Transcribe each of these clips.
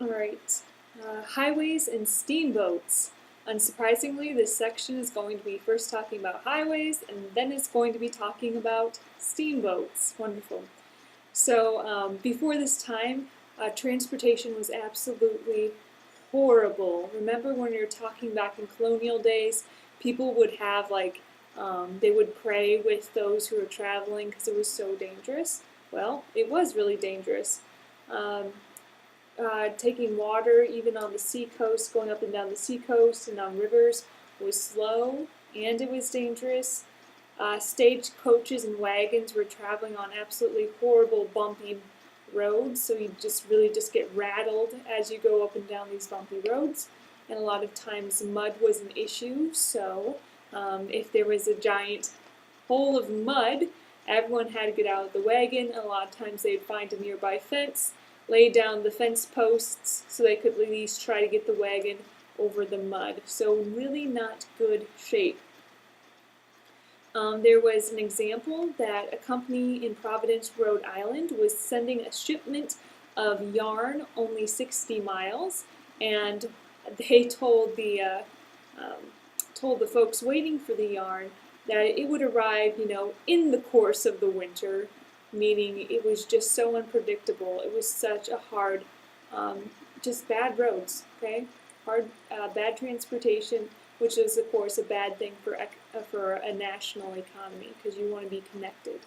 Alright, highways and steamboats. Unsurprisingly, this section is going to be first talking about highways and then it's going to be talking about steamboats. Wonderful. So, before this time, transportation was absolutely horrible. Remember when we were talking back in colonial days, people would have they would pray with those who were traveling because it was so dangerous? Well, it was really dangerous. Um, Taking water, even on the seacoast, going up and down the seacoast and on rivers, was slow and it was dangerous. Stage coaches and wagons were traveling on absolutely horrible, bumpy roads, so you just get rattled as you go up and down these bumpy roads. And a lot of times mud was an issue, so if there was a giant hole of mud, everyone had to get out of the wagon. A lot of times they'd find a nearby fence, lay down the fence posts so they could at least try to get the wagon over the mud. So really not good shape. There was an example that a company in Providence, Rhode Island was sending a shipment of yarn only 60 miles, and they told the folks waiting for the yarn that it would arrive, in the course of the winter, meaning it was just so unpredictable. It was such a hard, just bad roads, okay? Bad transportation, which is, of course, a bad thing for a national economy because you want to be connected.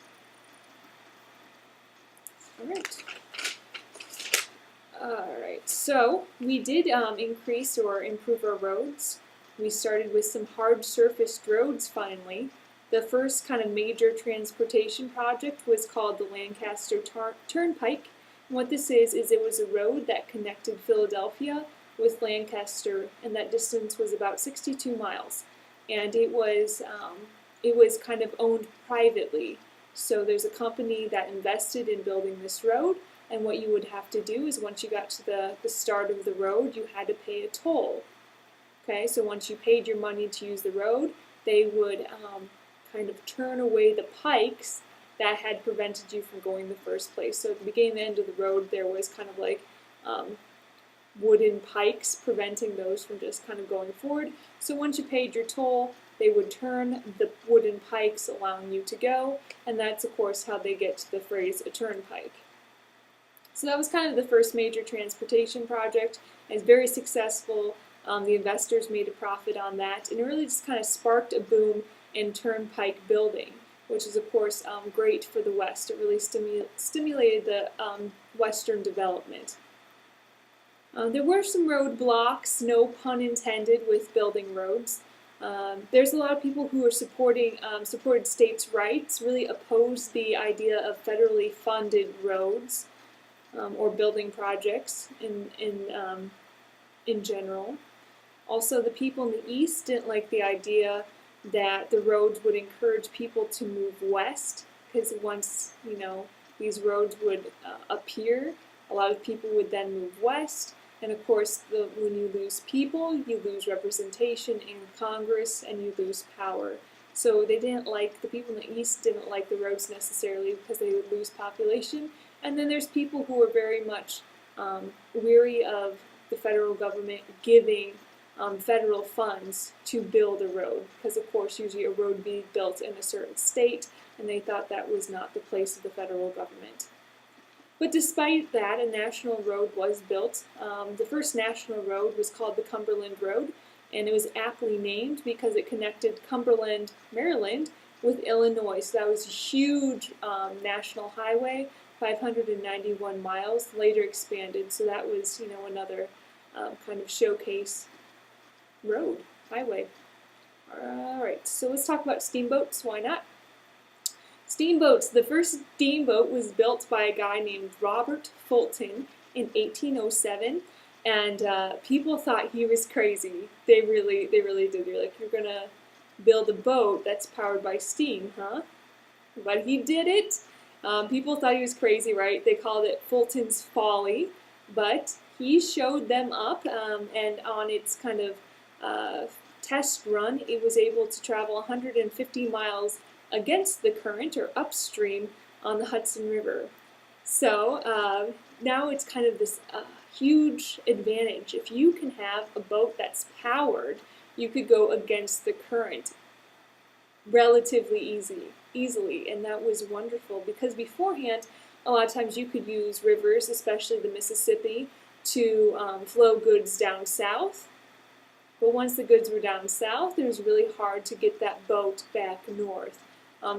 All right. So we did increase or improve our roads. We started with some hard surfaced roads finally. The first kind of major transportation project was called the Lancaster Turnpike. And what this is it was a road that connected Philadelphia with Lancaster, and that distance was about 62 miles. And it was kind of owned privately. So there's a company that invested in building this road, and what you would have to do is once you got to the start of the road, you had to pay a toll. Okay, so once you paid your money to use the road, they would kind of turn away the pikes that had prevented you from going the first place. So at the beginning and the end of the road, there was kind of wooden pikes preventing those from just kind of going forward. So once you paid your toll, they would turn the wooden pikes, allowing you to go, and that's of course how they get to the phrase a turnpike. So that was kind of the first major transportation project. It was very successful. The investors made a profit on that, and it really just kind of sparked a boom in turnpike building, which is of course great for the West. It really stimulated the Western development. There were some roadblocks, no pun intended, with building roads. There's a lot of people who are supported states' rights, really opposed the idea of federally funded roads or building projects in general. Also, the people in the East didn't like the idea that the roads would encourage people to move west, because once these roads would appear, a lot of people would then move west. And of course, when you lose people, you lose representation in Congress and you lose power. So the people in the East didn't like the roads necessarily because they would lose population. And then there's people who are very much weary of the federal government giving federal funds to build a road, because of course usually a road would be built in a certain state, and they thought that was not the place of the federal government. But despite that, a national road was built. The first national road was called the Cumberland Road, and it was aptly named because it connected Cumberland, Maryland, with Illinois. So that was a huge national highway, 591 miles, later expanded. So that was, another kind of showcase highway. All right, so let's talk about steamboats. Why not? Steamboats. The first steamboat was built by a guy named Robert Fulton in 1807, and people thought he was crazy. They really did. They're like, you're gonna build a boat that's powered by steam, huh? But he did it. People thought he was crazy, right? They called it Fulton's Folly, but he showed them up, and on its kind of test run, it was able to travel 150 miles against the current or upstream on the Hudson River. So now it's kind of this huge advantage. If you can have a boat that's powered, you could go against the current relatively easily, and that was wonderful because beforehand, a lot of times you could use rivers, especially the Mississippi, to flow goods down south. But once the goods were down south, it was really hard to get that boat back north.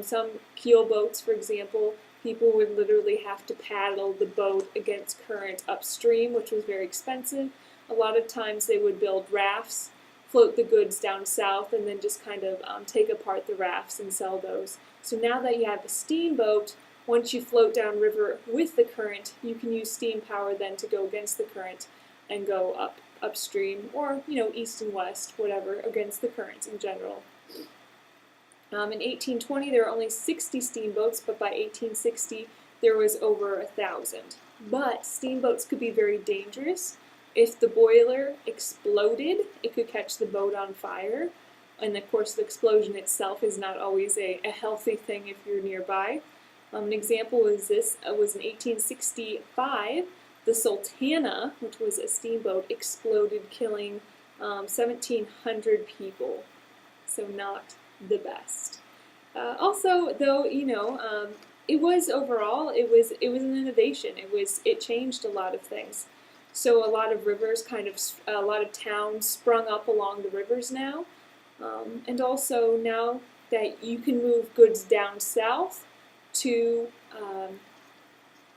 Some keel boats, for example, people would literally have to paddle the boat against current upstream, which was very expensive. A lot of times they would build rafts, float the goods down south, and then just kind of take apart the rafts and sell those. So now that you have a steamboat, once you float downriver with the current, you can use steam power then to go against the current and go upstream, or east and west, whatever, against the current in general. In 1820 there were only 60 steamboats, but by 1860 there was over 1,000. But steamboats could be very dangerous. If the boiler exploded, it could catch the boat on fire, and of course the explosion itself is not always a healthy thing if you're nearby. An example was this, was in 1865, the Sultana, which was a steamboat, exploded, killing 1,700 people. So not the best. Also, though, it was overall, it was an innovation. It changed a lot of things. So a lot of rivers, a lot of towns sprung up along the rivers now, and also now that you can move goods down south to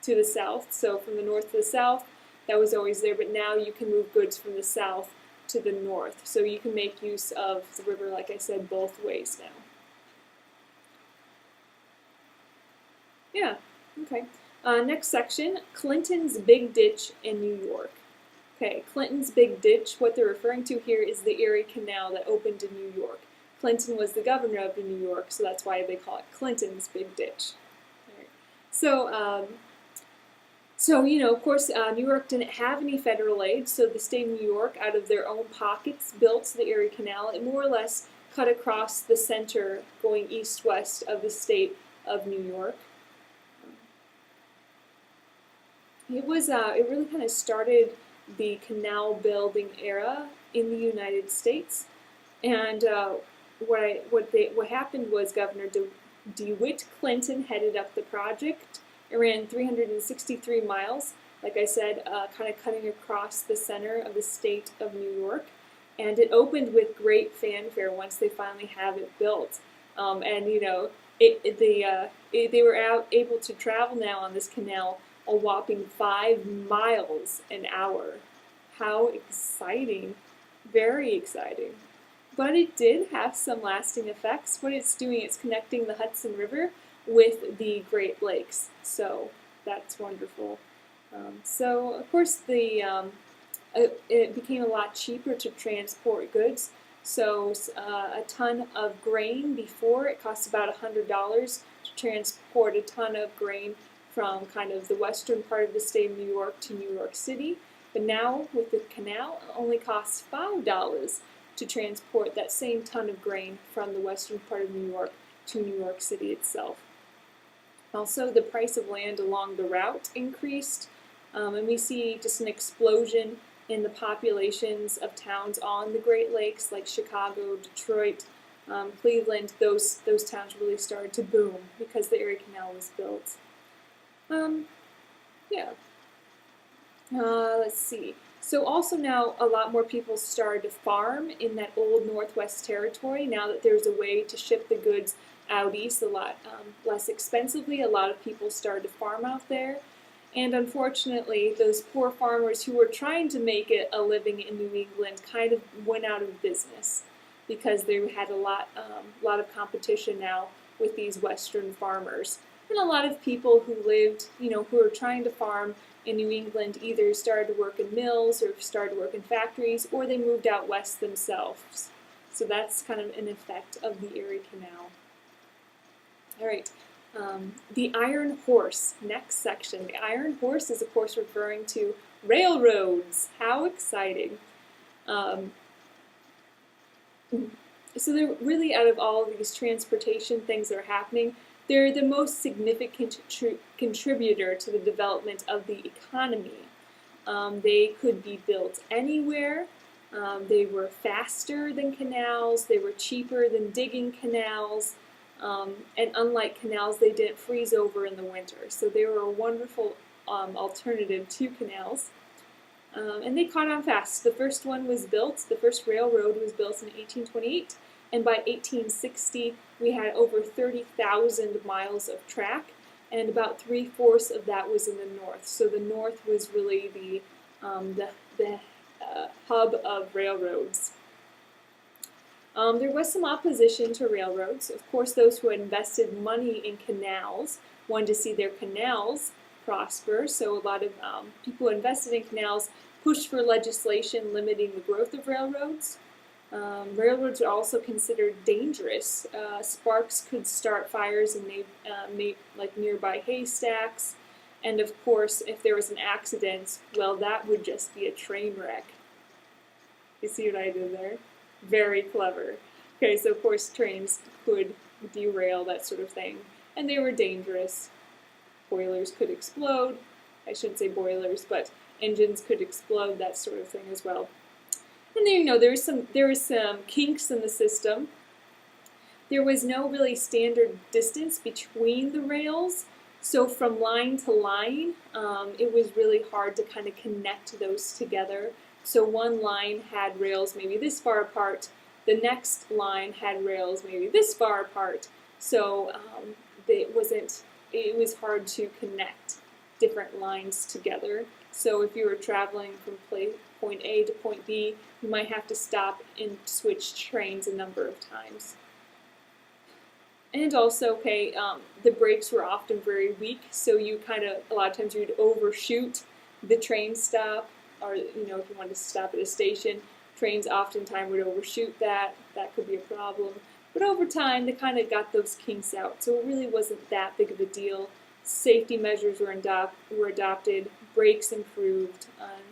the south. So from the north to the south, that was always there, but now you can move goods from the south to the north. So you can make use of the river, like I said, both ways now. Yeah, okay. Next section, Clinton's Big Ditch in New York. Okay, Clinton's Big Ditch, what they're referring to here is the Erie Canal that opened in New York. Clinton was the governor of New York, so that's why they call it Clinton's Big Ditch. All right. So, of course, New York didn't have any federal aid, so the state of New York, out of their own pockets, built the Erie Canal. It more or less cut across the center, going east-west of the state of New York. It really kind of started the canal building era in the United States, and what happened was Governor DeWitt Clinton headed up the project. It ran 363 miles, like I said, kind of cutting across the center of the state of New York, and it opened with great fanfare once they finally have it built. They were able to travel now on this canal a whopping 5 miles an hour. How exciting! Very exciting. But it did have some lasting effects. What it's doing, it's connecting the Hudson River with the Great Lakes. So that's wonderful. So of course it became a lot cheaper to transport goods. So a ton of grain before, it cost about $100 to transport a ton of grain from kind of the western part of the state of New York to New York City. But now with the canal, it only costs $5 to transport that same ton of grain from the western part of New York to New York City itself. Also, the price of land along the route increased, and we see just an explosion in the populations of towns on the Great Lakes, like Chicago, Detroit, Cleveland. Those towns really started to boom because the Erie Canal was built. Let's see. So also now a lot more people started to farm in that old Northwest Territory. Now that there's a way to ship the goods out east a lot less expensively, a lot of people started to farm out there. And unfortunately, those poor farmers who were trying to make it a living in New England kind of went out of business because they had a lot of competition now with these Western farmers. And a lot of people who lived, who were trying to farm in New England either started to work in mills or started to work in factories, or they moved out west themselves. So that's kind of an effect of the Erie Canal. All right, the Iron Horse, next section. The Iron Horse is, of course, referring to railroads. How exciting. So they're really, out of all of these transportation things that are happening, they're the most significant contributor to the development of the economy. They could be built anywhere. They were faster than canals. They were cheaper than digging canals. And unlike canals, they didn't freeze over in the winter. So they were a wonderful alternative to canals. And they caught on fast. The first one was built, the first railroad was built in 1828, and by 1860 we had over 30,000 miles of track, and about 3/4 of that was in the north. So the north was really the hub of railroads. There was some opposition to railroads. Of course, those who had invested money in canals wanted to see their canals prosper, so a lot of people who invested in canals pushed for legislation limiting the growth of railroads. Railroads are also considered dangerous. Sparks could start fires in like nearby haystacks, and of course, if there was an accident, well, that would just be a train wreck. You see what I did there? Very clever. Okay, so of course trains could derail, that sort of thing, and they were dangerous. Boilers could explode. I shouldn't say boilers, but engines could explode, that sort of thing as well. And then, there was some kinks in the system. There was no really standard distance between the rails, so from line to line, it was really hard to kind of connect those together. So one line had rails maybe this far apart, the next line had rails maybe this far apart, so it was hard to connect different lines together. So if you were traveling from point A to point B, you might have to stop and switch trains a number of times. And also, the brakes were often very weak, so you a lot of times you'd overshoot the train stop, or if you wanted to stop at a station, trains oftentimes would overshoot that. That could be a problem. But over time, they kind of got those kinks out, so it really wasn't that big of a deal. Safety measures were adopted, brakes improved,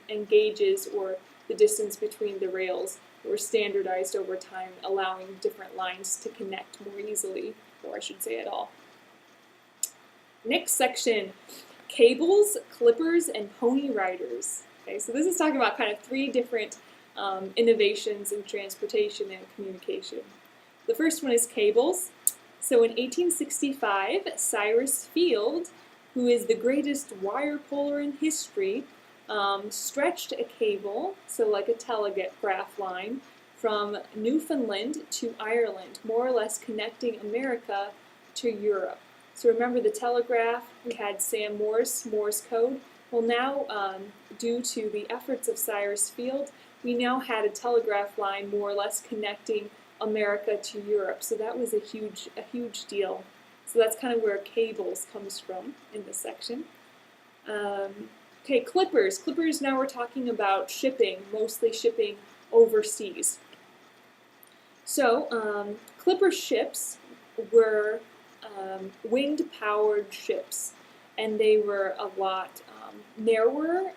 and gauges, or the distance between the rails, were standardized over time, allowing different lines to connect more easily, or I should say at all. Next section, cables, clippers, and pony riders. Okay, so this is talking about kind of three different innovations in transportation and communication. The first one is cables. So in 1865, Cyrus Field, who is the greatest wire puller in history, stretched a cable, so like a telegraph line, from Newfoundland to Ireland, more or less connecting America to Europe. So remember the telegraph, we had Sam Morse, Morse code. Well, now, due to the efforts of Cyrus Field, we now had a telegraph line more or less connecting America to Europe. So that was a huge deal. So that's kind of where cables comes from in this section. Okay, clippers. Clippers, now we're talking about shipping, mostly shipping overseas. So clipper ships were wind-powered ships, and they were a lot narrower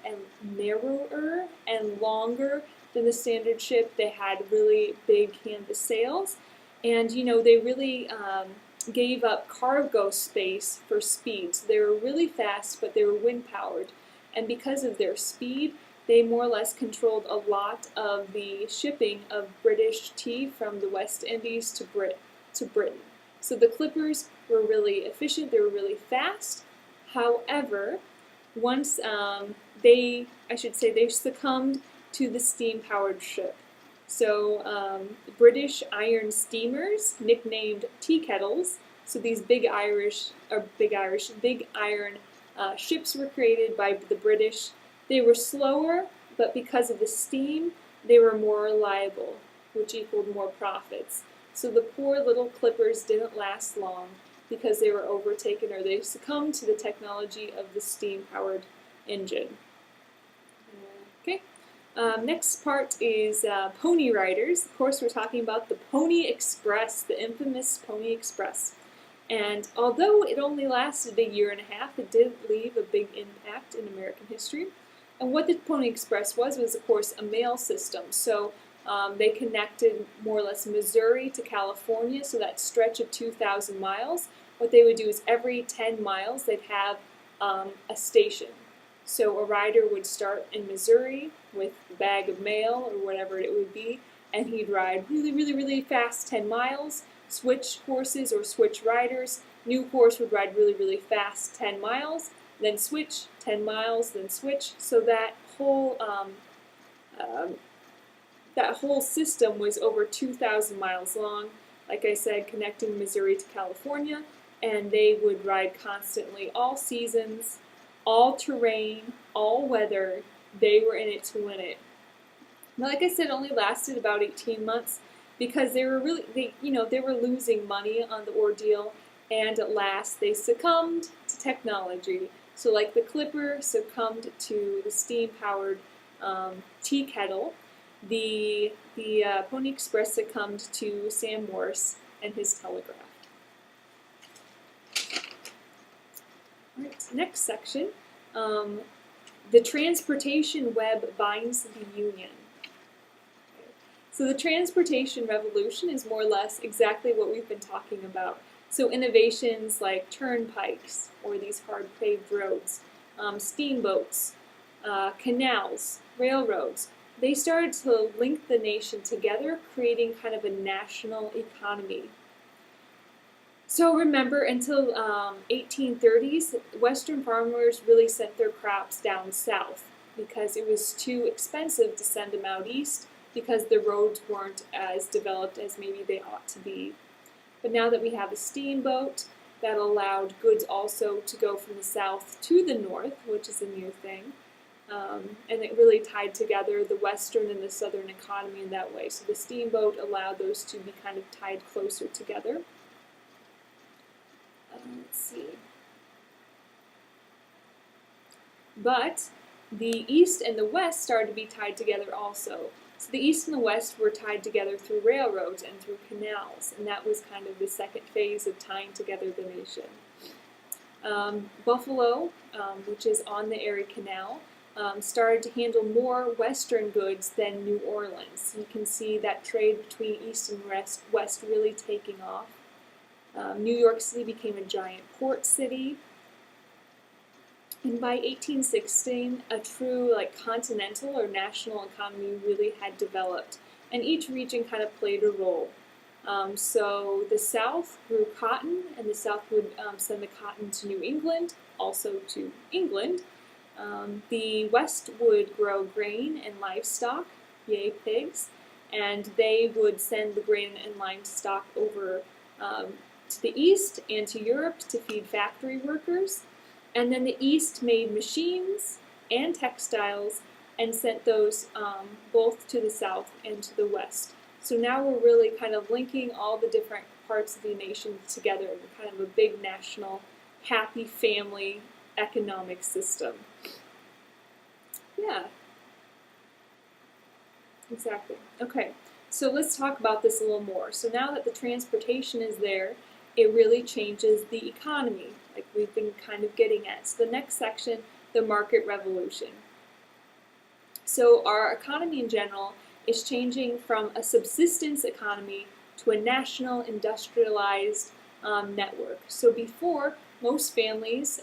and longer than the standard ship. They had really big canvas sails, and they really gave up cargo space for speed. So they were really fast, but they were wind-powered, and because of their speed, they more or less controlled a lot of the shipping of British tea from the West Indies to Britain. So the clippers were really efficient, they were really fast. However, once they succumbed to the steam-powered ship. So British iron steamers, nicknamed tea kettles, so these big iron ships were created by the British. They were slower, but because of the steam, they were more reliable, which equaled more profits. So the poor little clippers didn't last long because they were overtaken, or they succumbed to the technology of the steam-powered engine. Okay. Next part is pony riders. Of course, we're talking about the Pony Express, the infamous Pony Express. And although it only lasted a year and a half, it did leave a big impact in American history. And what the Pony Express was, of course, a mail system. So they connected more or less Missouri to California, so that stretch of 2,000 miles what they would do is every 10 miles they'd have a station. So a rider would start in Missouri with a bag of mail or whatever it would be, and he'd ride really, really, really fast 10 miles, switch horses or switch riders. New horse would ride really, really fast 10 miles, then switch 10 miles, then switch. So that whole system was over 2,000 miles long, like I said, connecting Missouri to California, and they would ride constantly, all seasons, all terrain, all weather. They were in it to win it. Now, like I said, it only lasted about 18 months because they were losing money on the ordeal, and at last they succumbed to technology. So like the Clipper succumbed to the steam-powered tea kettle, the Pony Express succumbed to Sam Morse and his telegraph. All right, next section. The transportation web binds the Union. So the transportation revolution is more or less exactly what we've been talking about. So innovations like turnpikes, or these hard-paved roads, steamboats, canals, railroads, they started to link the nation together, creating kind of a national economy. So remember, until 1830s, Western farmers really sent their crops down south because it was too expensive to send them out east because the roads weren't as developed as maybe they ought to be. But now that we have a steamboat, that allowed goods also to go from the south to the north, which is a new thing. And it really tied together the western and the southern economy in that way. So the steamboat allowed those to be kind of tied closer together. Let's see. But the east and the west started to be tied together also. So the east and the west were tied together through railroads and through canals, and that was kind of the second phase of tying together the nation. Buffalo, which is on the Erie Canal, started to handle more western goods than New Orleans. You can see that trade between east and west really taking off. New York City became a giant port city. And by 1816, a true continental or national economy really had developed, and each region kind of played a role. So the South grew cotton, and the South would send the cotton to New England, also to England. The West would grow grain and livestock, yay pigs, and they would send the grain and livestock over to the East and to Europe to feed factory workers. And then the East made machines and textiles and sent those both to the South and to the West. So now we're really kind of linking all the different parts of the nation together in kind of a big national, happy family economic system. Yeah. Exactly. Okay, so let's talk about this a little more. So now that the transportation is there, it really changes the economy, like we've been kind of getting at. So the next section, the market revolution. So our economy in general is changing from a subsistence economy to a national industrialized network. So before, most families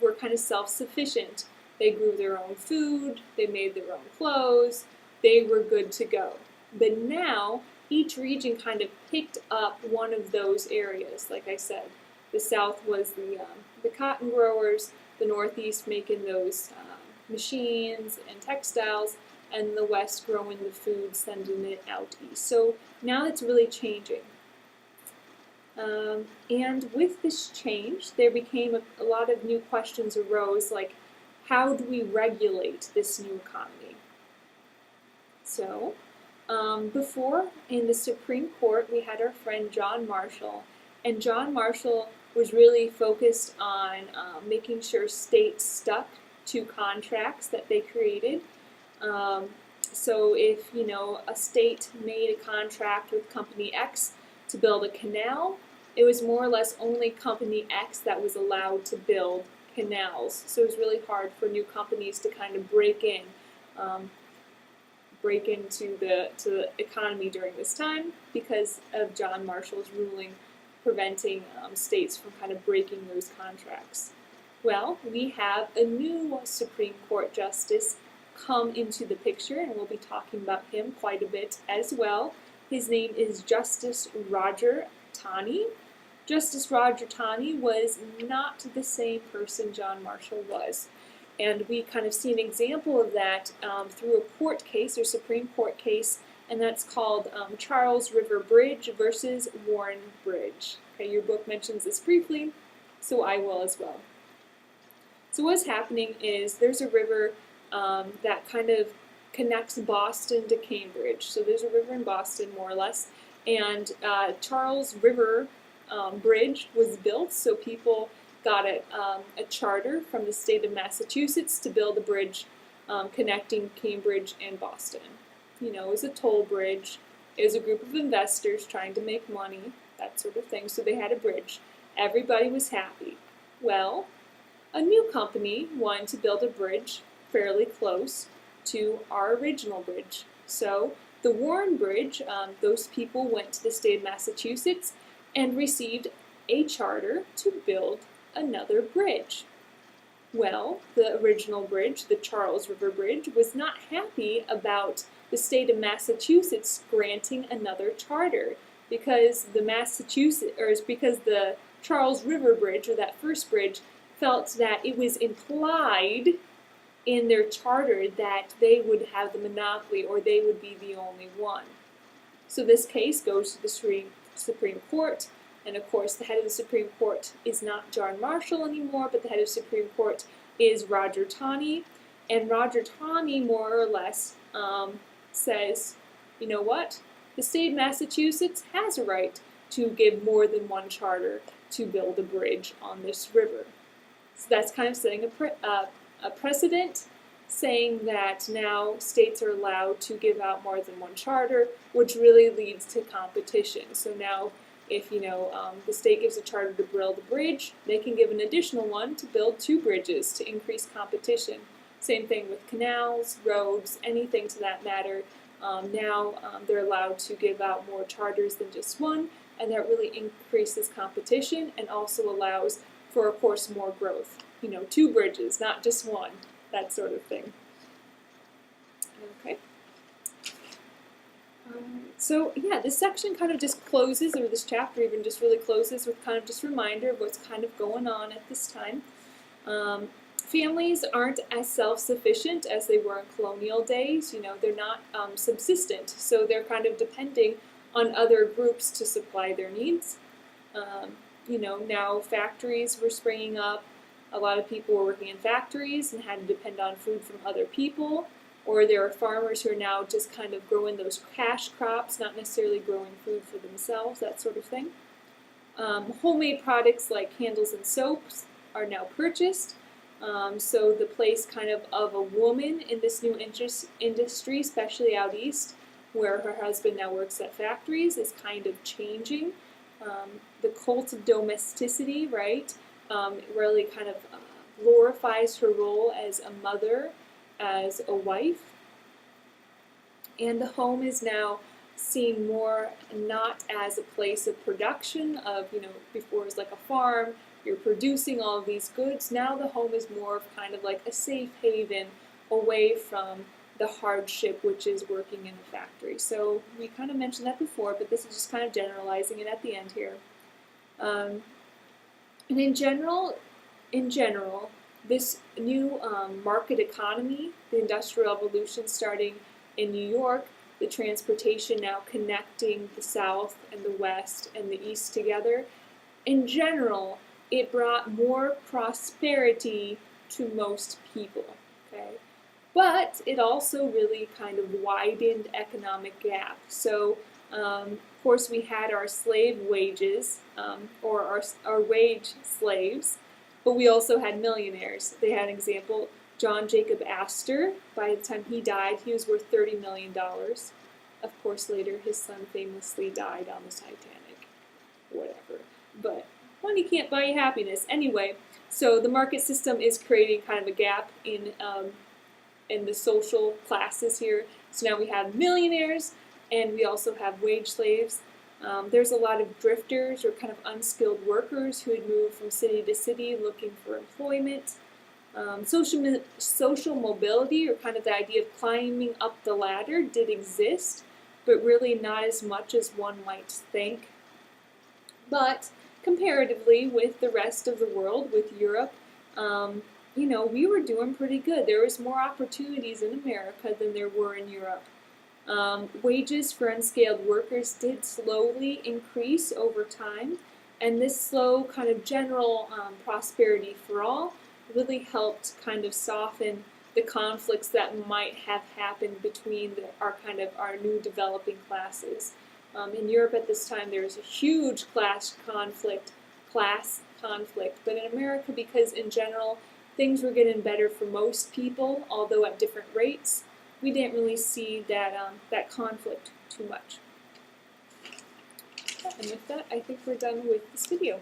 were kind of self-sufficient. They grew their own food, they made their own clothes, they were good to go. But now, each region kind of picked up one of those areas. Like I said, the South was the cotton growers, the Northeast making those machines and textiles, and the West growing the food, sending it out east. So now it's really changing. And with this change, there became a lot of new questions arose, like how do we regulate this new economy? So, before, in the Supreme Court, we had our friend John Marshall, and John Marshall was really focused on making sure states stuck to contracts that they created. So if, a state made a contract with Company X to build a canal, it was more or less only Company X that was allowed to build canals. So it was really hard for new companies to kind of break into the economy during this time because of John Marshall's ruling preventing states from kind of breaking those contracts. Well, we have a new Supreme Court justice come into the picture, and we'll be talking about him quite a bit as well. His name is Justice Roger Taney. Justice Roger Taney was not the same person John Marshall was. And we kind of see an example of that through a court case or Supreme Court case, and that's called Charles River Bridge versus Warren Bridge. Okay, your book mentions this briefly, so I will as well. So what's happening is there's a river that kind of connects Boston to Cambridge. So there's a river in Boston, more or less, and Charles River Bridge was built, so people got a charter from the state of Massachusetts to build a bridge connecting Cambridge and Boston. You know, it was a toll bridge. It was a group of investors trying to make money, that sort of thing. So they had a bridge. Everybody was happy. Well, a new company wanted to build a bridge fairly close to our original bridge. So the Warren Bridge, those people went to the state of Massachusetts and received a charter to build another bridge. Well, the original bridge, the Charles River Bridge, was not happy about the state of Massachusetts granting another charter because the Charles River Bridge, or that first bridge, felt that it was implied in their charter that they would have the monopoly or they would be the only one. So this case goes to the Supreme Court, and of course the head of the Supreme Court is not John Marshall anymore, but the head of the Supreme Court is Roger Taney, and Roger Taney more or less says, you know what, the state of Massachusetts has a right to give more than one charter to build a bridge on this river. So that's kind of setting a precedent, saying that now states are allowed to give out more than one charter, which really leads to competition. So now if the state gives a charter to build a bridge, they can give an additional one to build two bridges to increase competition. Same thing with canals, roads, anything to that matter. Now they're allowed to give out more charters than just one, and that really increases competition and also allows for, of course, more growth. Two bridges, not just one, that sort of thing. Okay. So yeah, this section kind of just closes, or this chapter even just really closes with kind of just a reminder of what's kind of going on at this time. Families aren't as self-sufficient as they were in colonial days. They're not subsistent, so they're kind of depending on other groups to supply their needs. Now factories were springing up. A lot of people were working in factories and had to depend on food from other people. Or there are farmers who are now just kind of growing those cash crops, not necessarily growing food for themselves, that sort of thing. Homemade products like candles and soaps are now purchased. So the place kind of a woman in this new industry, especially out east, where her husband now works at factories, is kind of changing. The cult of domesticity, right, really kind of glorifies her role as a mother, as a wife. And the home is now seen more not as a place of production of, before it was like a farm, you're producing all of these goods. Now the home is more of kind of like a safe haven away from the hardship which is working in a factory. So we kind of mentioned that before, but this is just kind of generalizing it at the end here. And in general, this new market economy, the Industrial Revolution starting in New York, the transportation now connecting the South and the West and the East together, in general, it brought more prosperity to most people, okay? But it also really kind of widened economic gap. So, of course, we had our slave wages, or our wage slaves, but we also had millionaires. They had an example, John Jacob Astor. By the time he died, he was worth $30 million. Of course, later his son famously died on the Titanic. Whatever. But money can't buy you happiness. Anyway, so the market system is creating kind of a gap in the social classes here. So now we have millionaires, and we also have wage slaves. There's a lot of drifters or kind of unskilled workers who had moved from city to city looking for employment. Social mobility, or kind of the idea of climbing up the ladder, did exist, but really not as much as one might think. But comparatively with the rest of the world, with Europe, we were doing pretty good. There was more opportunities in America than there were in Europe. Wages for unskilled workers did slowly increase over time, and this slow kind of general prosperity for all really helped kind of soften the conflicts that might have happened between our new developing classes. In Europe at this time, there was a huge class conflict, but in America, because in general things were getting better for most people, although at different rates, we didn't really see that conflict too much. And with that, I think we're done with this video.